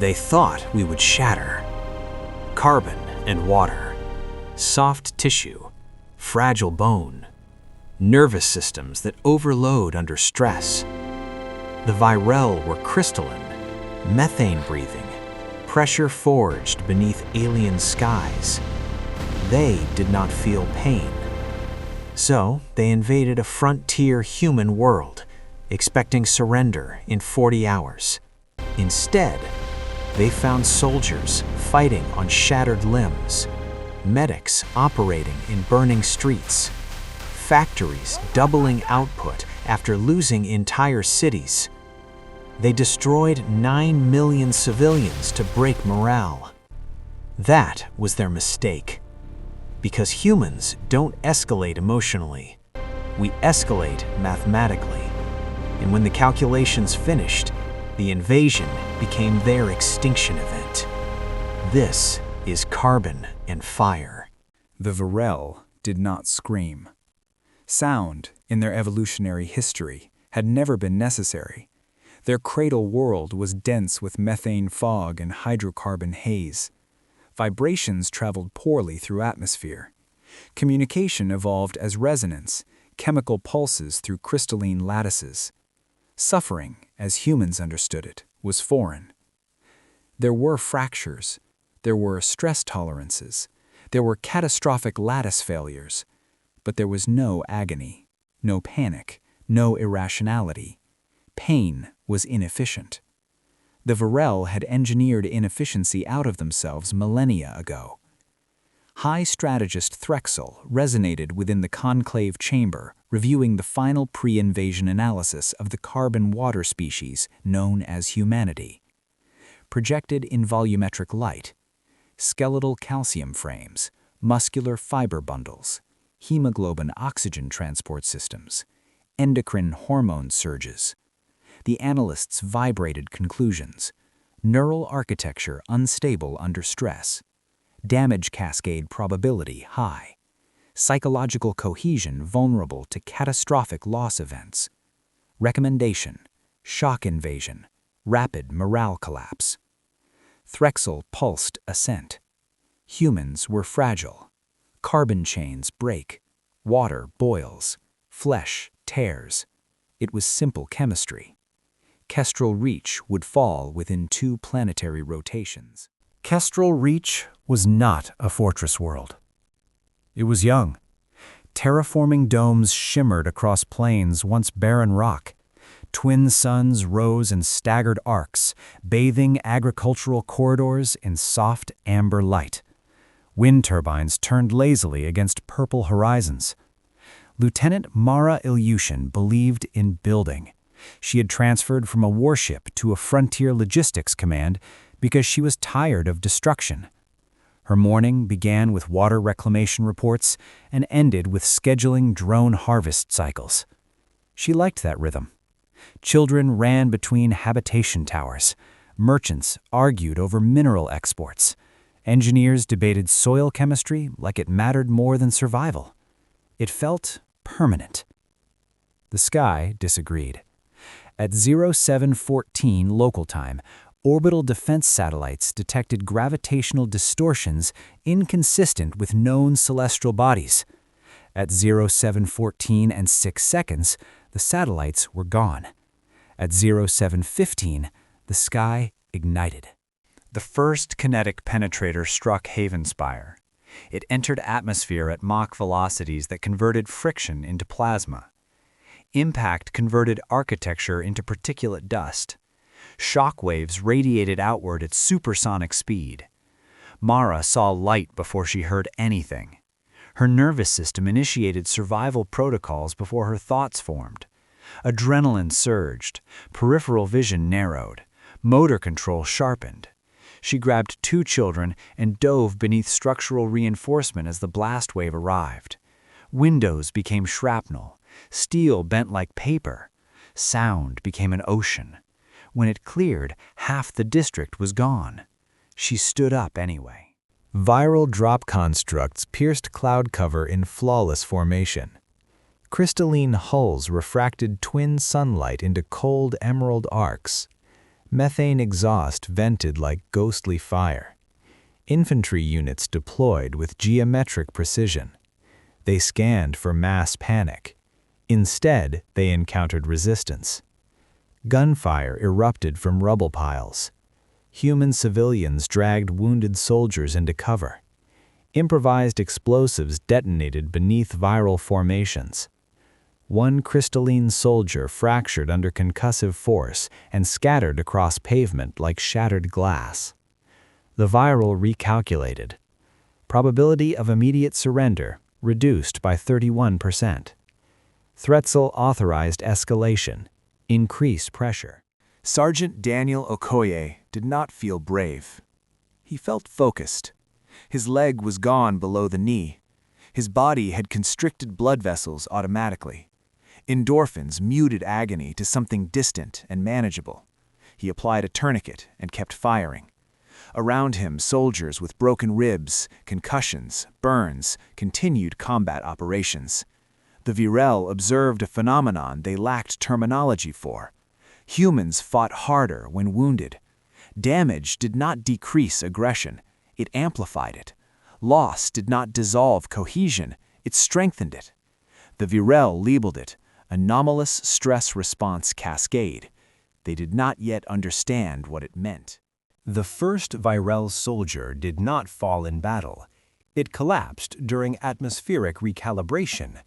They thought we would shatter. Carbon and water, soft tissue, fragile bone, nervous systems that overload under stress. The Virell were crystalline, methane-breathing, pressure-forged beneath alien skies. They did not feel pain. So they invaded a frontier human world, expecting surrender in 40 hours. Instead, they found soldiers fighting on shattered limbs, medics operating in burning streets, factories doubling output after losing entire cities. They destroyed 9 million civilians to break morale. That was their mistake. Because humans don't escalate emotionally. We escalate mathematically. And when the calculations finished, the invasion became their extinction event. This is carbon and fire. The Virell did not scream. Sound, in their evolutionary history, had never been necessary. Their cradle world was dense with methane fog and hydrocarbon haze. Vibrations traveled poorly through atmosphere. Communication evolved as resonance, chemical pulses through crystalline lattices. Suffering, as humans understood it, was foreign. There were fractures. There were stress tolerances. There were catastrophic lattice failures. But there was no agony, no panic, no irrationality. Pain was inefficient. The Virell had engineered inefficiency out of themselves millennia ago. High strategist Virell resonated within the conclave chamber, reviewing the final pre-invasion analysis of the carbon water species known as humanity. Projected in volumetric light, skeletal calcium frames, muscular fiber bundles, hemoglobin oxygen transport systems, endocrine hormone surges. The analysts vibrated conclusions. Neural architecture unstable under stress. Damage cascade probability high. Psychological cohesion vulnerable to catastrophic loss events. Recommendation: shock invasion, rapid morale collapse. Virell pulsed assent. Humans were fragile. Carbon chains break. Water boils. Flesh tears. It was simple chemistry. Kestrel Reach would fall within 2 planetary rotations. Kestrel Reach was not a fortress world. It was young. Terraforming domes shimmered across plains once barren rock. Twin suns rose in staggered arcs, bathing agricultural corridors in soft amber light. Wind turbines turned lazily against purple horizons. Lieutenant Mara Ilyushin believed in building. She had transferred from a warship to a frontier logistics command because she was tired of destruction. Her morning began with water reclamation reports and ended with scheduling drone harvest cycles. She liked that rhythm. Children ran between habitation towers. Merchants argued over mineral exports. Engineers debated soil chemistry like it mattered more than survival. It felt permanent. The sky disagreed. At 0714 local time, orbital defense satellites detected gravitational distortions inconsistent with known celestial bodies. At 0714 and 6 seconds, the satellites were gone. At 0715, the sky ignited. The first kinetic penetrator struck Havenspire. It entered atmosphere at Mach velocities that converted friction into plasma. Impact converted architecture into particulate dust. Shock waves radiated outward at supersonic speed. Mara saw light before she heard anything. Her nervous system initiated survival protocols before her thoughts formed. Adrenaline surged, peripheral vision narrowed, motor control sharpened. She grabbed 2 children and dove beneath structural reinforcement as the blast wave arrived. Windows became shrapnel. Steel bent like paper. Sound became an ocean. When it cleared, half the district was gone. She stood up anyway. Viral drop constructs pierced cloud cover in flawless formation. Crystalline hulls refracted twin sunlight into cold emerald arcs. Methane exhaust vented like ghostly fire. Infantry units deployed with geometric precision. They scanned for mass panic. Instead, they encountered resistance. Gunfire erupted from rubble piles. Human civilians dragged wounded soldiers into cover. Improvised explosives detonated beneath viral formations. One crystalline soldier fractured under concussive force and scattered across pavement like shattered glass. The Virell recalculated. Probability of immediate surrender reduced by 31%. Thretzel authorized escalation, increased pressure. Sergeant Daniel Okoye did not feel brave. He felt focused. His leg was gone below the knee. His body had constricted blood vessels automatically. Endorphins muted agony to something distant and manageable. He applied a tourniquet and kept firing. Around him, soldiers with broken ribs, concussions, burns, continued combat operations. The Virell observed a phenomenon they lacked terminology for. Humans fought harder when wounded. Damage did not decrease aggression, it amplified it. Loss did not dissolve cohesion, it strengthened it. The Virell labeled it anomalous stress response cascade. They did not yet understand what it meant. The first Virell soldier did not fall in battle. It collapsed during atmospheric recalibration.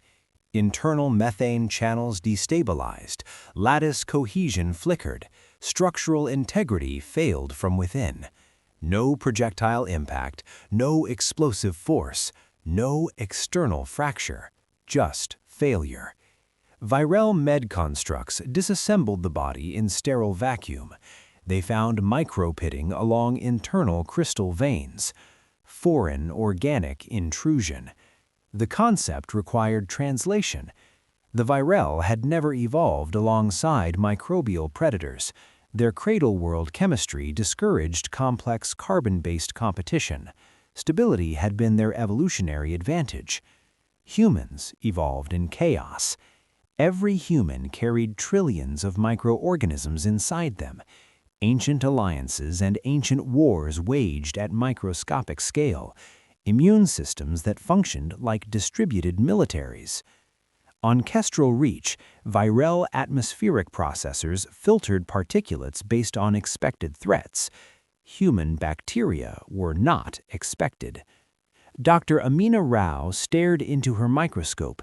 Internal methane channels destabilized, lattice cohesion flickered, structural integrity failed from within. No projectile impact, no explosive force, no external fracture, just failure. Virell med constructs disassembled the body in sterile vacuum. They found micropitting along internal crystal veins. Foreign organic intrusion. The concept required translation. The Virell had never evolved alongside microbial predators. Their cradle world chemistry discouraged complex carbon-based competition. Stability had been their evolutionary advantage. Humans evolved in chaos. Every human carried trillions of microorganisms inside them. Ancient alliances and ancient wars waged at microscopic scale. Immune systems that functioned like distributed militaries. On Kestrel Reach, Virell atmospheric processors filtered particulates based on expected threats. Human bacteria were not expected. Dr. Amina Rao stared into her microscope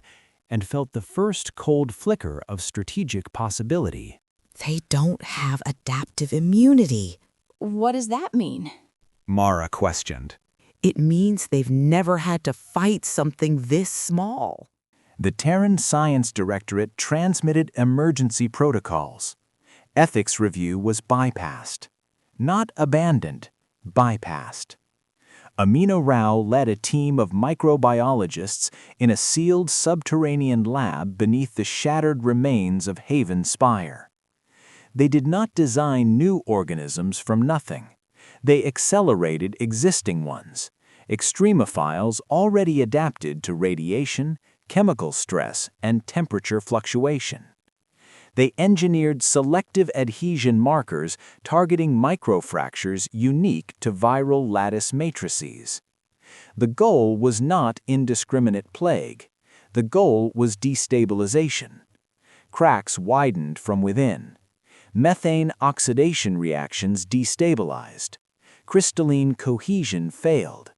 and felt the first cold flicker of strategic possibility. They don't have adaptive immunity. What does that mean? Mara questioned. It means they've never had to fight something this small. The Terran Science Directorate transmitted emergency protocols. Ethics review was bypassed. Not abandoned, bypassed. Amina Rao led a team of microbiologists in a sealed subterranean lab beneath the shattered remains of Haven Spire. They did not design new organisms from nothing. They accelerated existing ones, extremophiles already adapted to radiation, chemical stress, and temperature fluctuation. They engineered selective adhesion markers targeting microfractures unique to viral lattice matrices. The goal was not indiscriminate plague. The goal was destabilization. Cracks widened from within. Methane oxidation reactions destabilized. Crystalline cohesion failed.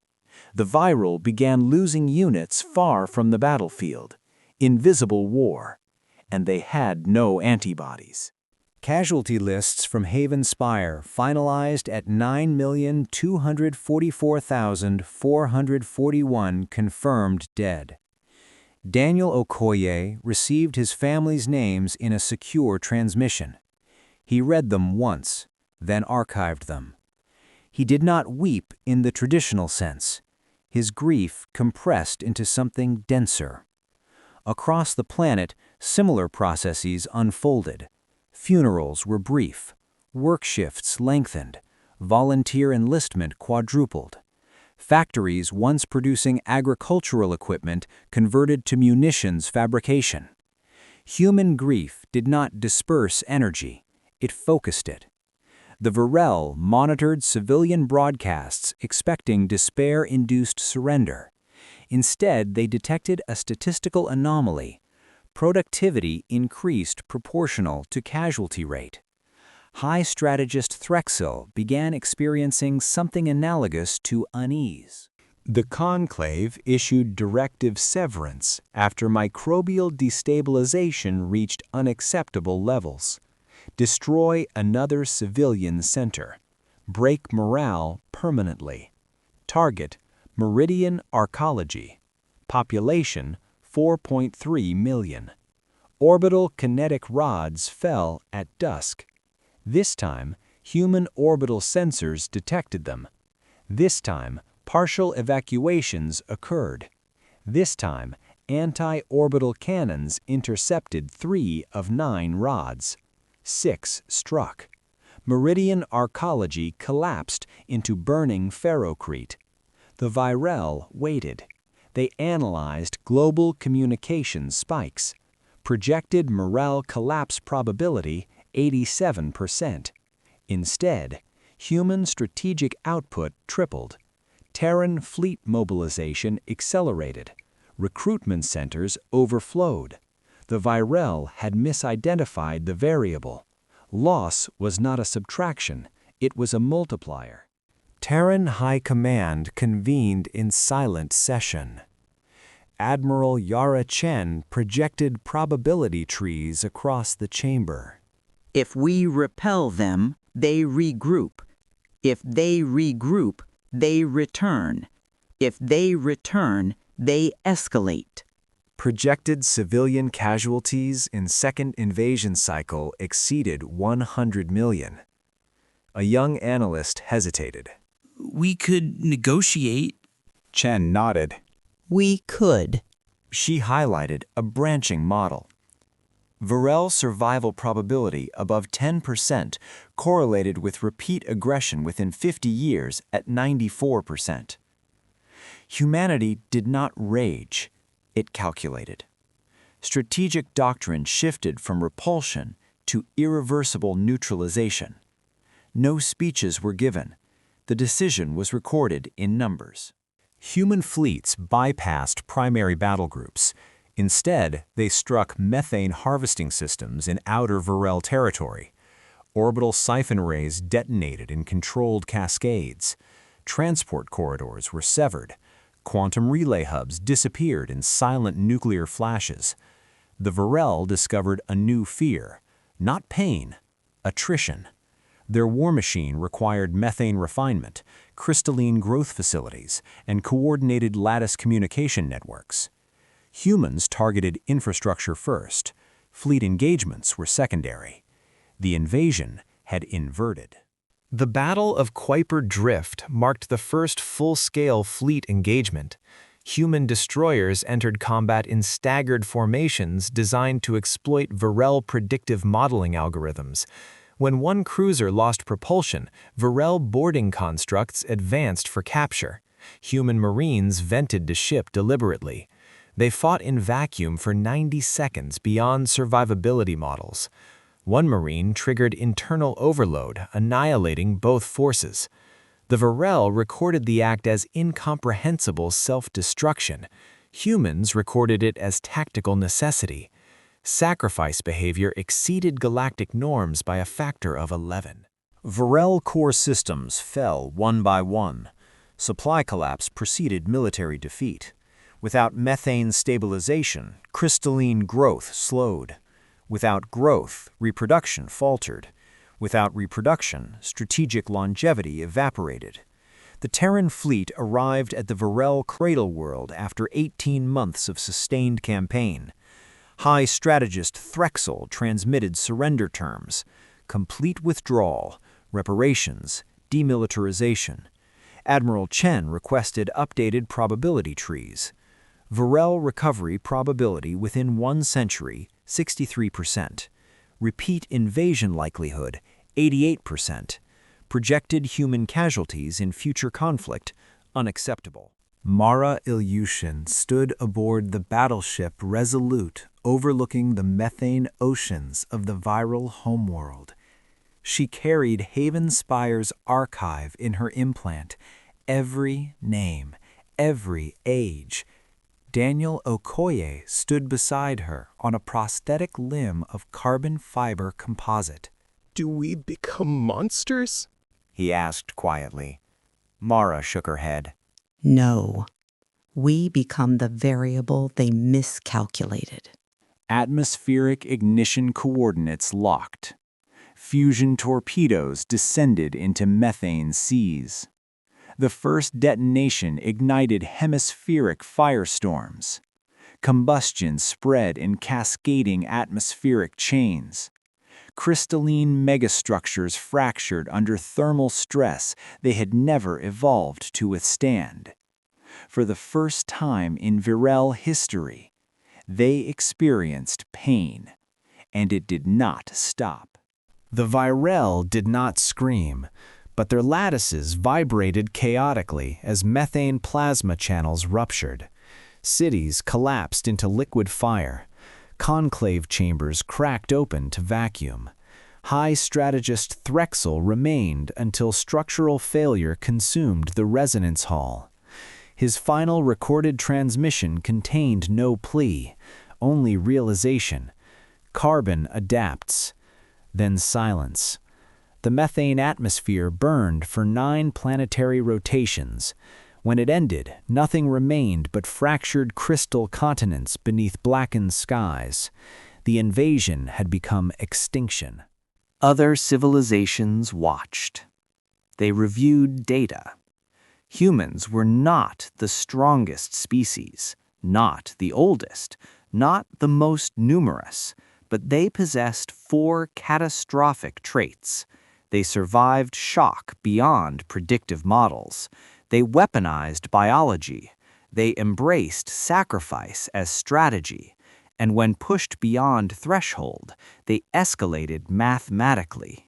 The Virell began losing units far from the battlefield. Invisible war. And they had no antibodies. Casualty lists from Haven Spire finalized at 9,244,441 confirmed dead. Daniel Okoye received his family's names in a secure transmission. He read them once, then archived them. He did not weep in the traditional sense. His grief compressed into something denser. Across the planet, similar processes unfolded. Funerals were brief. Work shifts lengthened. Volunteer enlistment quadrupled. Factories once producing agricultural equipment converted to munitions fabrication. Human grief did not disperse energy. It focused it. The Virell monitored civilian broadcasts expecting despair-induced surrender. Instead, they detected a statistical anomaly. Productivity increased proportional to casualty rate. High strategist Threxel began experiencing something analogous to unease. The conclave issued directive severance after microbial destabilization reached unacceptable levels. Destroy another civilian center. Break morale permanently. Target: Meridian arcology. Population: 4.3 million. Orbital kinetic rods fell at dusk. This time, human orbital sensors detected them. This time, partial evacuations occurred. This time, anti-orbital cannons intercepted 3 of 9 rods. 6 struck. Meridian arcology collapsed into burning ferrocrete. The Virell waited. They analyzed global communication spikes. Projected morale collapse probability 87%. Instead, human strategic output tripled. Terran fleet mobilization accelerated. Recruitment centers overflowed. The Virell had misidentified the variable. Loss was not a subtraction, it was a multiplier. Terran High Command convened in silent session. Admiral Yara Chen projected probability trees across the chamber. If we repel them, they regroup. If they regroup, they return. If they return, they escalate. Projected civilian casualties in second invasion cycle exceeded 100 million. A young analyst hesitated. We could negotiate. Chen nodded. We could. She highlighted a branching model. Virell survival probability above 10% correlated with repeat aggression within 50 years at 94%. Humanity did not rage, it calculated. Strategic doctrine shifted from repulsion to irreversible neutralization. No speeches were given. The decision was recorded in numbers. Human fleets bypassed primary battle groups. Instead, they struck methane harvesting systems in outer Virell territory. Orbital siphon arrays detonated in controlled cascades. Transport corridors were severed. Quantum relay hubs disappeared in silent nuclear flashes. The Virell discovered a new fear, not pain, attrition. Their war machine required methane refinement, crystalline growth facilities, and coordinated lattice communication networks. Humans targeted infrastructure first. Fleet engagements were secondary. The invasion had inverted. The Battle of Kuiper Drift marked the first full-scale fleet engagement. Human destroyers entered combat in staggered formations designed to exploit Virell predictive modeling algorithms. When one cruiser lost propulsion, Virell boarding constructs advanced for capture. Human Marines vented to ship deliberately. They fought in vacuum for 90 seconds beyond survivability models. One Marine triggered internal overload, annihilating both forces. The Virell recorded the act as incomprehensible self-destruction. Humans recorded it as tactical necessity. Sacrifice behavior exceeded galactic norms by a factor of 11. Virell core systems fell one by one. Supply collapse preceded military defeat. Without methane stabilization, crystalline growth slowed. Without growth, reproduction faltered. Without reproduction, strategic longevity evaporated. The Terran fleet arrived at the Virell cradle world after 18 months of sustained campaign. High strategist Threxel transmitted surrender terms: complete withdrawal, reparations, demilitarization. Admiral Chen requested updated probability trees. Virell recovery probability within 1 century, 63%. Repeat invasion likelihood, 88%. Projected human casualties in future conflict, unacceptable. Mara Ilyushin stood aboard the battleship Resolute, overlooking the methane oceans of the Virell homeworld. She carried Havenspire's archive in her implant, every name, every age. Daniel Okoye stood beside her on a prosthetic limb of carbon fiber composite. Do we become monsters? He asked quietly. Mara shook her head. No. We become the variable they miscalculated. Atmospheric ignition coordinates locked. Fusion torpedoes descended into methane seas. The first detonation ignited hemispheric firestorms. Combustion spread in cascading atmospheric chains. Crystalline megastructures fractured under thermal stress they had never evolved to withstand. For the first time in Virell history, they experienced pain, and it did not stop. The Virell did not scream, but their lattices vibrated chaotically as methane plasma channels ruptured. Cities collapsed into liquid fire. Conclave chambers cracked open to vacuum. High strategist Threxel remained until structural failure consumed the resonance hall. His final recorded transmission contained no plea, only realization. Carbon adapts. Then silence. The methane atmosphere burned for 9 planetary rotations. When it ended, nothing remained but fractured crystal continents beneath blackened skies. The invasion had become extinction. Other civilizations watched. They reviewed data. Humans were not the strongest species, not the oldest, not the most numerous, but they possessed 4 catastrophic traits. They survived shock beyond predictive models. They weaponized biology. They embraced sacrifice as strategy. And when pushed beyond threshold, they escalated mathematically.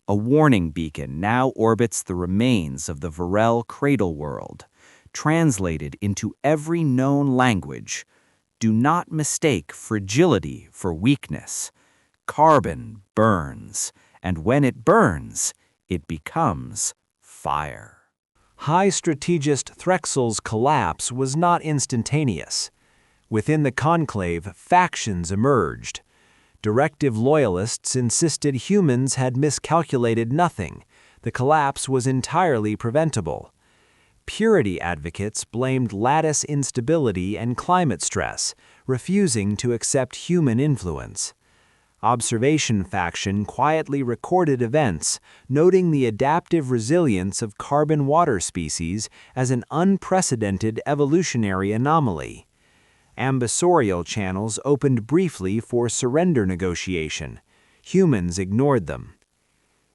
A warning beacon now orbits the remains of the Virell cradle world, translated into every known language. Do not mistake fragility for weakness. Carbon burns, and when it burns, it becomes fire. High strategist Threxel's collapse was not instantaneous. Within the conclave, factions emerged. Directive loyalists insisted humans had miscalculated nothing. The collapse was entirely preventable. Purity advocates blamed lattice instability and climate stress, refusing to accept human influence. Observation faction quietly recorded events, noting the adaptive resilience of carbon water species as an unprecedented evolutionary anomaly. Ambassadorial channels opened briefly for surrender negotiation. Humans ignored them.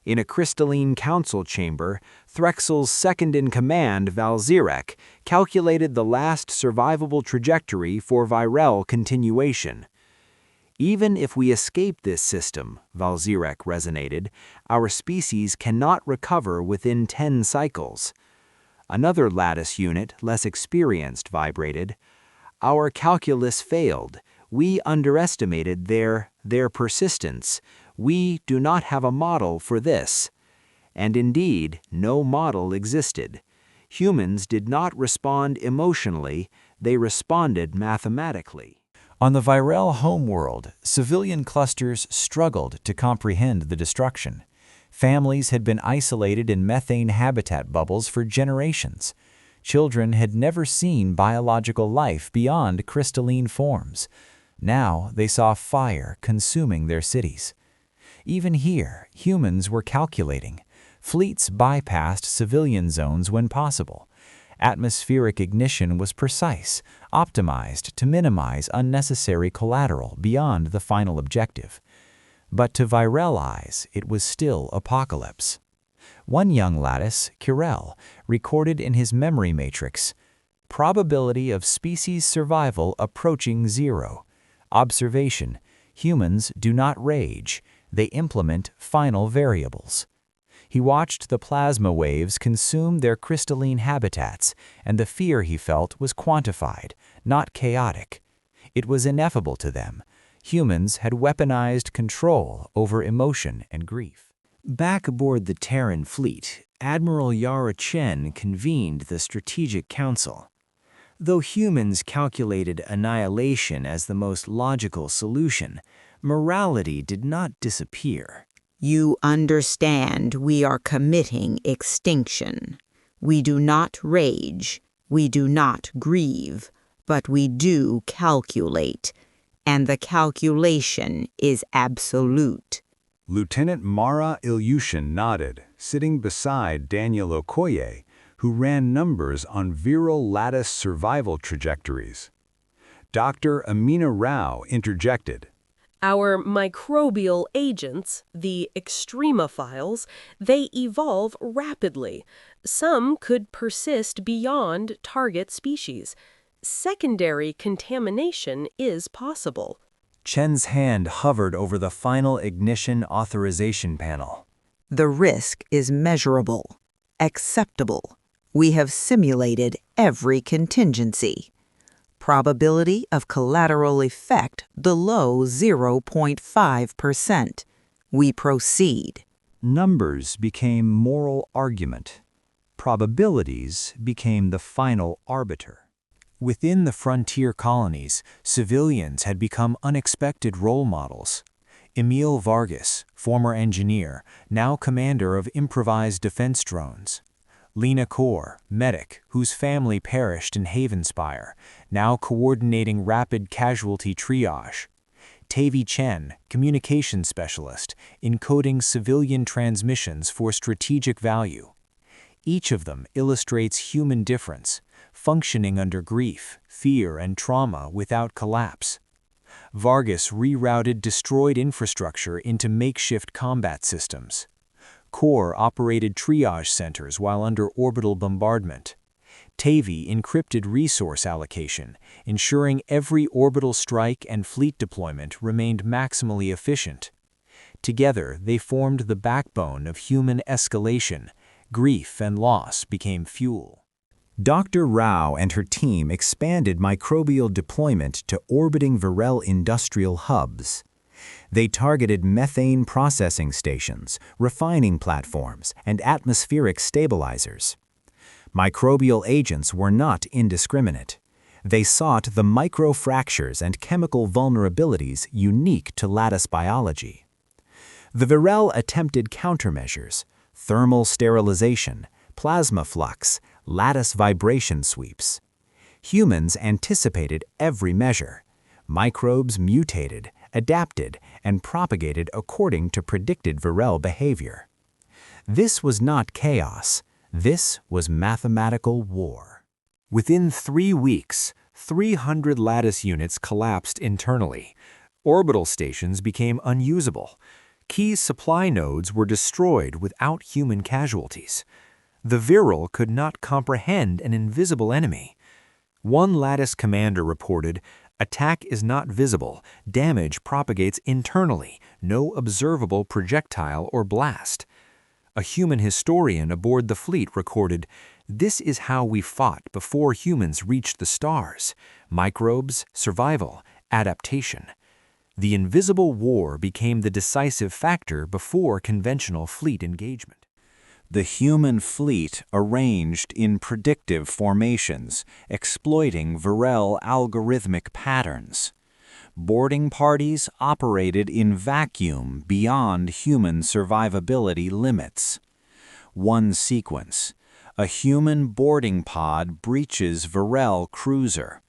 In a crystalline council chamber, Threxel's second-in-command, Valzirek, calculated the last survivable trajectory for Virell continuation. Even if we escape this system, Valzirek resonated, our species cannot recover within 10 cycles. Another lattice unit, less experienced, vibrated. Our calculus failed. We underestimated their persistence. We do not have a model for this. And indeed, no model existed. Humans did not respond emotionally, they responded mathematically. On the Virell homeworld, civilian clusters struggled to comprehend the destruction. Families had been isolated in methane habitat bubbles for generations. Children had never seen biological life beyond crystalline forms. Now they saw fire consuming their cities. Even here, humans were calculating. Fleets bypassed civilian zones when possible. Atmospheric ignition was precise, optimized to minimize unnecessary collateral beyond the final objective. But to Virell eyes, it was still apocalypse. One young lattice, Virell, recorded in his memory matrix, probability of species survival approaching 0. Observation: humans do not rage, they implement final variables. He watched the plasma waves consume their crystalline habitats, and the fear he felt was quantified, not chaotic. It was ineffable to them. Humans had weaponized control over emotion and grief. Back aboard the Terran fleet, Admiral Yara Chen convened the Strategic Council. Though humans calculated annihilation as the most logical solution, morality did not disappear. You understand we are committing extinction. We do not rage, we do not grieve, but we do calculate, and the calculation is absolute. Lieutenant Mara Ilyushin nodded, sitting beside Daniel Okoye, who ran numbers on Virell lattice survival trajectories. Dr. Amina Rao interjected. Our microbial agents, the extremophiles, they evolve rapidly. Some could persist beyond target species. Secondary contamination is possible. Chen's hand hovered over the final ignition authorization panel. The risk is measurable, acceptable. We have simulated every contingency. Probability of collateral effect below 0.5%. We proceed. Numbers became moral argument. Probabilities became the final arbiter. Within the frontier colonies, civilians had become unexpected role models. Emil Vargas, former engineer, now commander of improvised defense drones. Lena Kaur, medic, whose family perished in Havenspire, now coordinating rapid casualty triage. Tavi Chen, communications specialist, encoding civilian transmissions for strategic value. Each of them illustrates human difference, functioning under grief, fear, and trauma without collapse. Vargas rerouted destroyed infrastructure into makeshift combat systems. Kaur operated triage centers while under orbital bombardment. Tavi encrypted resource allocation, ensuring every orbital strike and fleet deployment remained maximally efficient. Together, they formed the backbone of human escalation. Grief and loss became fuel. Dr. Rao and her team expanded microbial deployment to orbiting Virell industrial hubs. They targeted methane processing stations, refining platforms, and atmospheric stabilizers. Microbial agents were not indiscriminate. They sought the microfractures and chemical vulnerabilities unique to lattice biology. The Virell attempted countermeasures: thermal sterilization, plasma flux, lattice vibration sweeps. Humans anticipated every measure. Microbes mutated, adapted, and propagated according to predicted Virell behavior. This was not chaos. This was mathematical war. Within 3 weeks, 300 lattice units collapsed internally. Orbital stations became unusable. Key supply nodes were destroyed without human casualties. The Virell could not comprehend an invisible enemy. One lattice commander reported, "Attack is not visible, damage propagates internally, no observable projectile or blast." A human historian aboard the fleet recorded, "This is how we fought before humans reached the stars: microbes, survival, adaptation." The invisible war became the decisive factor before conventional fleet engagement. The human fleet arranged in predictive formations, exploiting Virell algorithmic patterns. Boarding parties operated in vacuum beyond human survivability limits. One sequence: a human boarding pod breaches Virell cruiser.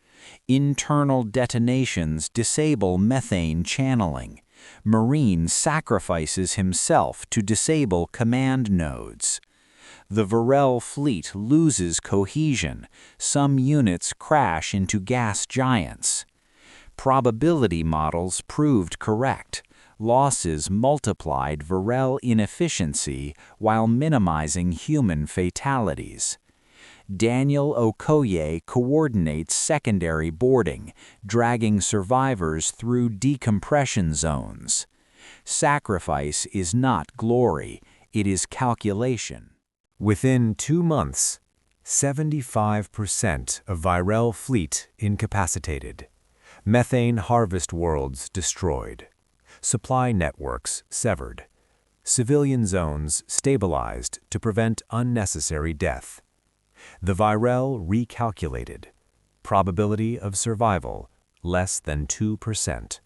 Internal detonations disable methane channeling. Marine sacrifices himself to disable command nodes. The Virell fleet loses cohesion. Some units crash into gas giants. Probability models proved correct. Losses multiplied Virell inefficiency while minimizing human fatalities. Daniel Okoye coordinates secondary boarding, dragging survivors through decompression zones. Sacrifice is not glory, it is calculation. Within 2 months, 75% of Virell fleet incapacitated. Methane harvest worlds destroyed. Supply networks severed. Civilian zones stabilized to prevent unnecessary death. The Virell recalculated. Probability of survival less than 2%.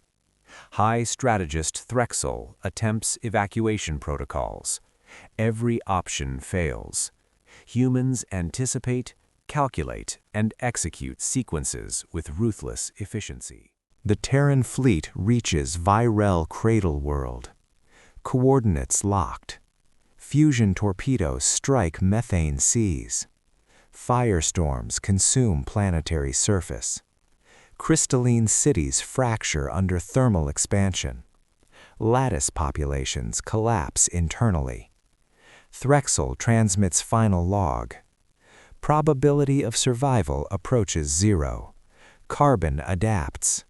High strategist Virell attempts evacuation protocols. Every option fails. Humans anticipate, calculate, and execute sequences with ruthless efficiency. The Terran fleet reaches Virell cradle world. Coordinates locked. Fusion torpedoes strike methane seas. Firestorms consume planetary surface. Crystalline cities fracture under thermal expansion. Lattice populations collapse internally. Virell transmits final log. Probability of survival approaches 0. Carbon adapts.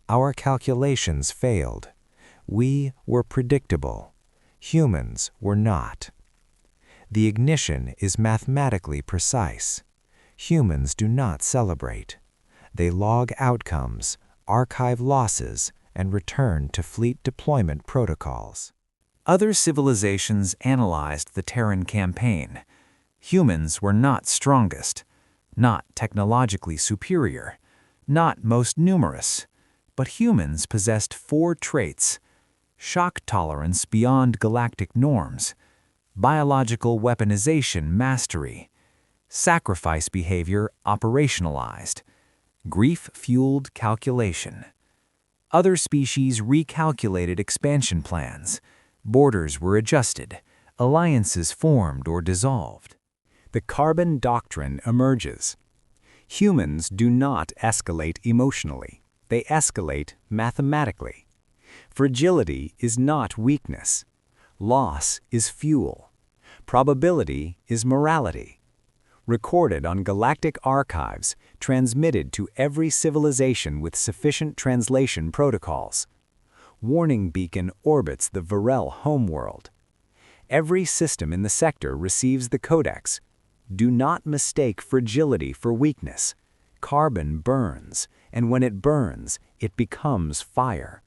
Our calculations failed. We were predictable. Humans were not. The ignition is mathematically precise. Humans do not celebrate. They log outcomes, archive losses, and return to fleet deployment protocols. Other civilizations analyzed the Terran campaign. Humans were not strongest, not technologically superior, not most numerous, but humans possessed 4 traits: shock tolerance beyond galactic norms, biological weaponization mastery, sacrifice behavior operationalized, grief-fueled calculation. Other species recalculated expansion plans. Borders were adjusted, alliances formed or dissolved. The carbon doctrine emerges. Humans do not escalate emotionally. They escalate mathematically. Fragility is not weakness. Loss is fuel. Probability is morality. Recorded on galactic archives, transmitted to every civilization with sufficient translation protocols. Warning beacon orbits the Virell homeworld. Every system in the sector receives the codex. Do not mistake fragility for weakness. Carbon burns, and when it burns, it becomes fire.